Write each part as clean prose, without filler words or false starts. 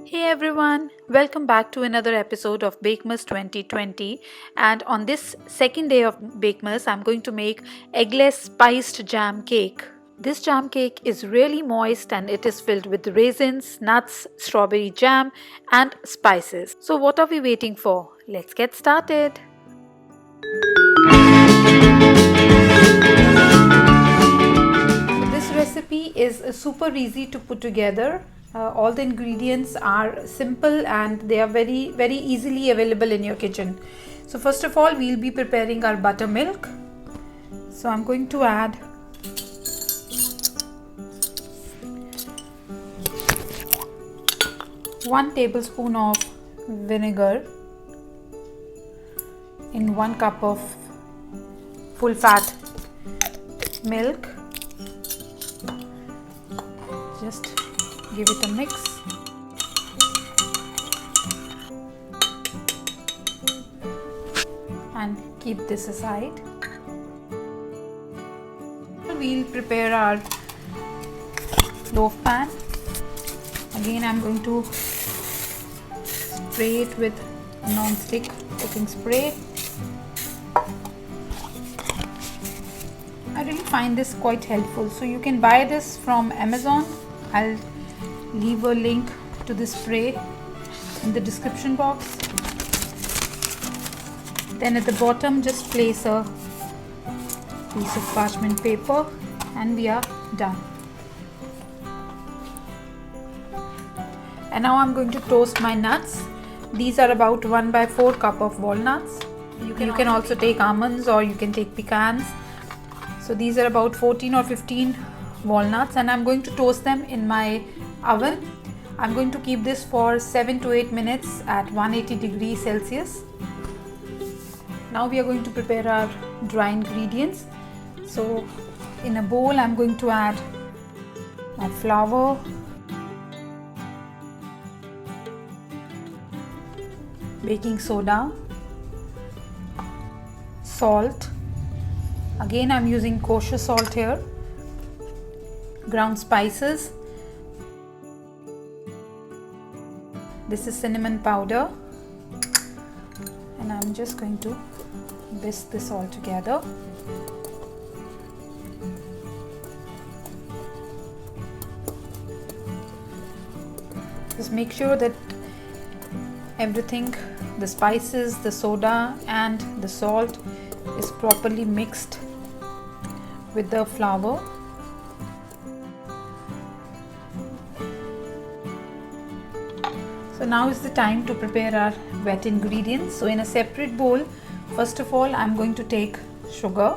Hey everyone, welcome back to another episode of Bakemas 2020, and on this second day of Bakemas I'm going to make eggless spiced jam cake. This jam cake is really moist and it is filled with raisins, nuts, strawberry jam and spices. So what are we waiting for? Let's get started. This recipe is super easy to put together. All the ingredients are simple and they are very easily available in your kitchen. So first of all, we'll be preparing our buttermilk. So I'm going to add one tablespoon of vinegar in 1 cup of full fat milk. Just give it a mix. And keep this aside. We'll prepare our loaf pan. Again, I'm going to spray it with non-stick cooking spray. I really find this quite helpful. So you can buy this from Amazon. I'll leave a link to this spray in the description box. Then at the bottom just place a piece of parchment paper and we are done. And now I'm going to toast my nuts. These are about 1/4 cup of walnuts. You can also take almonds or you can take pecans. So these are about 14 or 15 walnuts and I'm going to toast them in my oven. I'm going to keep this for 7 to 8 minutes at 180 degrees Celsius. Now we are going to prepare our dry ingredients. So in a bowl I'm going to add my flour, baking soda, salt. Again I'm using kosher salt here, ground spices. This is cinnamon powder and I'm just going to whisk this all together. Just make sure that everything, the spices, the soda and the salt is properly mixed with the flour. So now is the time to prepare our wet ingredients. So in a separate bowl, first of all I'm going to take sugar,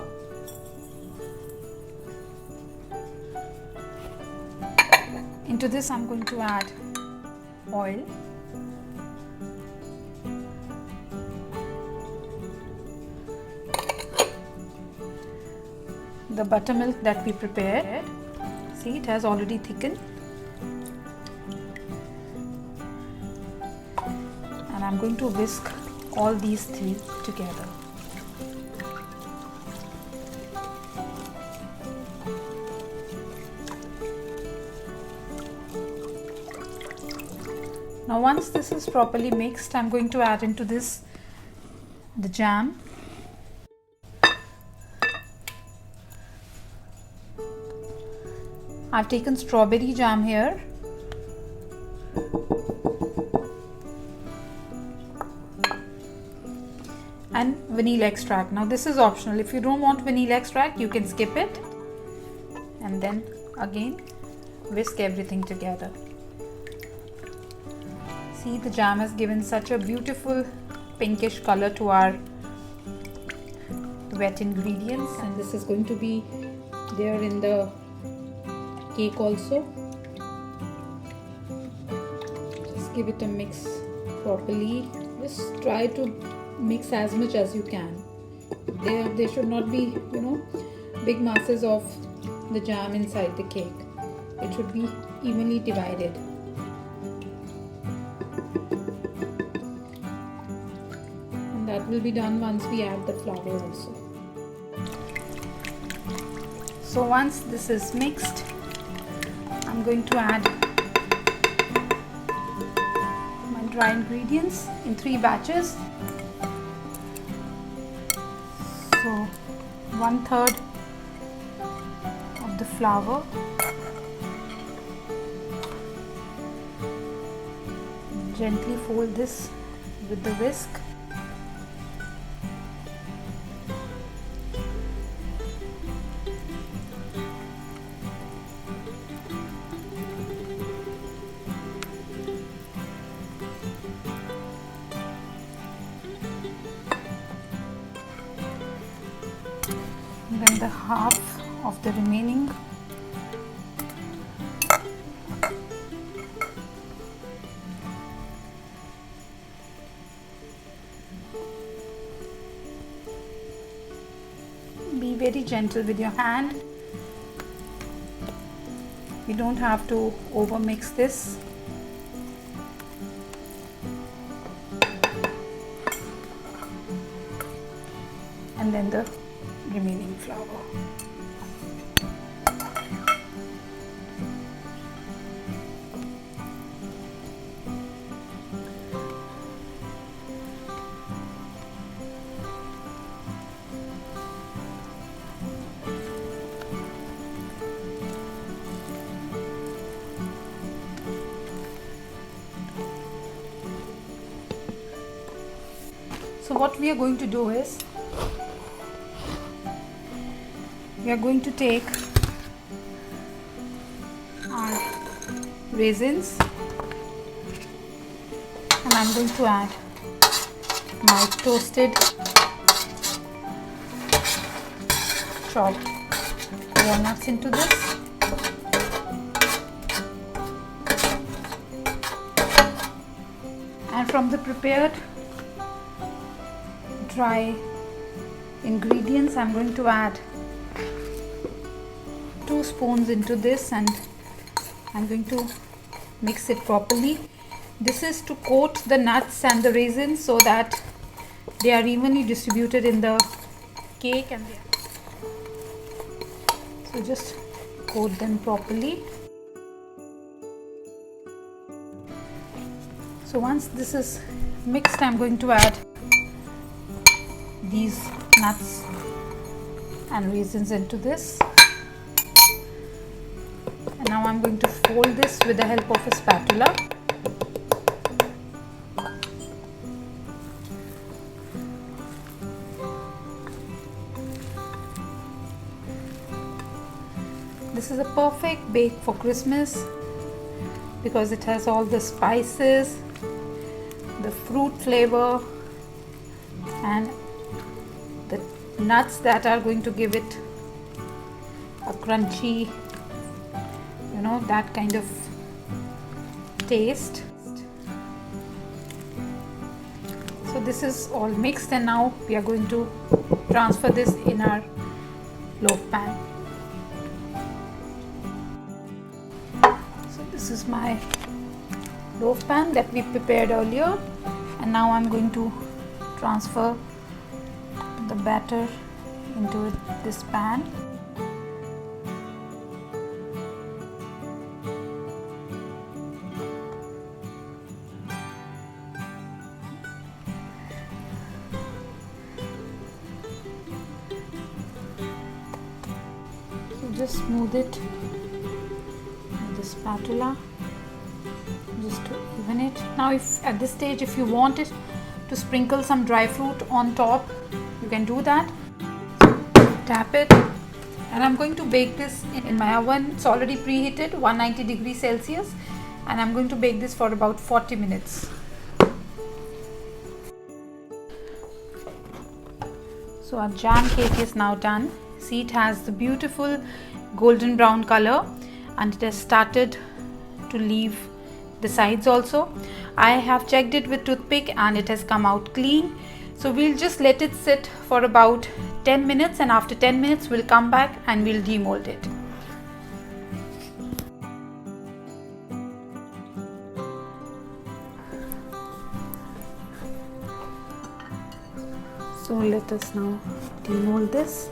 into this I'm going to add oil, the buttermilk that we prepared. See, it has already thickened. And I'm going to whisk all these three together. Now once this is properly mixed, I'm going to add into this the jam. I've taken strawberry jam here. And vanilla extract. Now this is optional. If you don't want vanilla extract, you can skip it. And then again whisk everything together. See, the jam has given such a beautiful pinkish color to our wet ingredients, and this is going to be there in the cake also. Just give it a mix properly. Just try to mix as much as you can. There should not be, big masses of the jam inside the cake. It should be evenly divided. And that will be done once we add the flour also. So once this is mixed, I'm going to add dry ingredients in 3 batches. So 1/3 of the flour, gently fold this with the whisk. Then the half of the remaining. Be very gentle with your hand. You don't have to over mix this. And then the remaining flour. So what we are going to do is, we are going to take our raisins and I'm going to add my toasted chopped walnuts into this. And from the prepared dry ingredients, I'm going to add 2 spoons into this and I'm going to mix it properly. This is to coat the nuts and the raisins so that they are evenly distributed in the cake, and so just coat them properly. So once this is mixed, I'm going to add these nuts and raisins into this. And now I'm going to fold this with the help of a spatula. This is a perfect bake for Christmas because it has all the spices, the fruit flavor and the nuts that are going to give it a crunchy, that kind of taste. So this is all mixed and now we are going to transfer this in our loaf pan. So this is my loaf pan that we prepared earlier, and now I'm going to transfer the batter into this pan. Just smooth it with the spatula just to even it. Now if at this stage if you want it to sprinkle some dry fruit on top, you can do that. Tap it, and I'm going to bake this in my oven. It's already preheated 190 degrees Celsius, and I'm going to bake this for about 40 minutes. So our jam cake is now done. See, it has the beautiful golden brown color and it has started to leave the sides also. I have checked it with toothpick and it has come out clean. So we'll just let it sit for about 10 minutes, and after 10 minutes we'll come back and we'll demold it. So let us now demold this.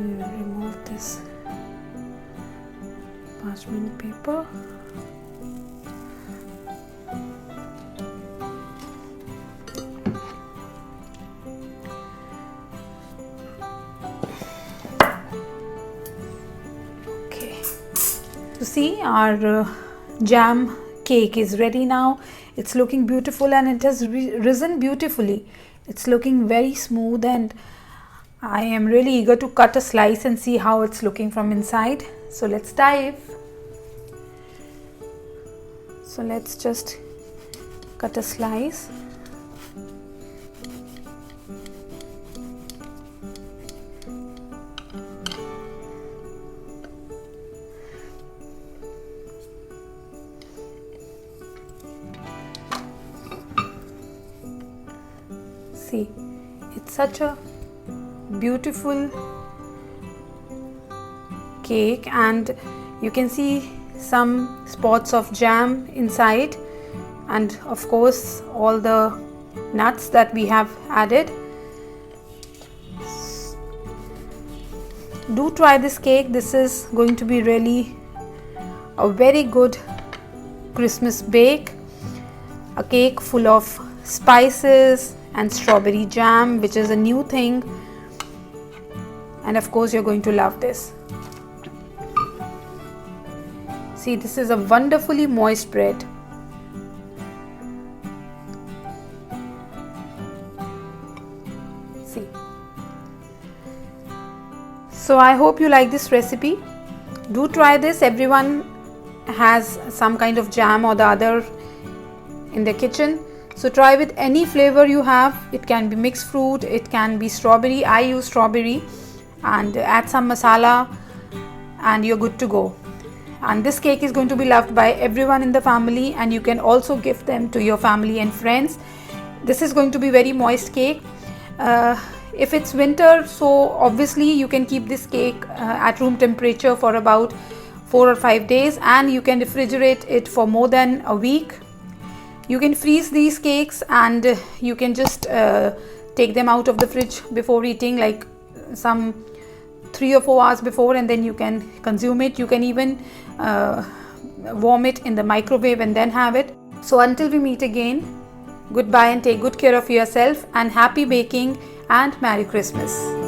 we remove this parchment paper. Okay, so see, our jam cake is ready now. It's looking beautiful and it has risen beautifully. It's looking very smooth, and I am really eager to cut a slice and see how it's looking from inside. So let's dive. So let's just cut a slice. See, it's such a beautiful cake, and you can see some spots of jam inside, and of course all the nuts that we have added. Do try this cake. This is going to be really a very good Christmas bake, a cake full of spices and strawberry jam, which is a new thing, and of course you're going to love this. See, this is a wonderfully moist bread. See. So I hope you like this recipe. Do try this. Everyone has some kind of jam or the other in their kitchen. So try with any flavor you have. It can be mixed fruit, it can be strawberry. I use strawberry, and add some masala and you're good to go. And this cake is going to be loved by everyone in the family, and you can also gift them to your family and friends. This is going to be very moist cake. If it's winter, so obviously you can keep this cake at room temperature for about 4 or 5 days, and you can refrigerate it for more than a week. You can freeze these cakes, and you can just take them out of the fridge before eating, like some 3 or 4 hours before, and then you can consume it. You can even warm it in the microwave and then have it. So until we meet again, goodbye and take good care of yourself, and happy baking and Merry Christmas.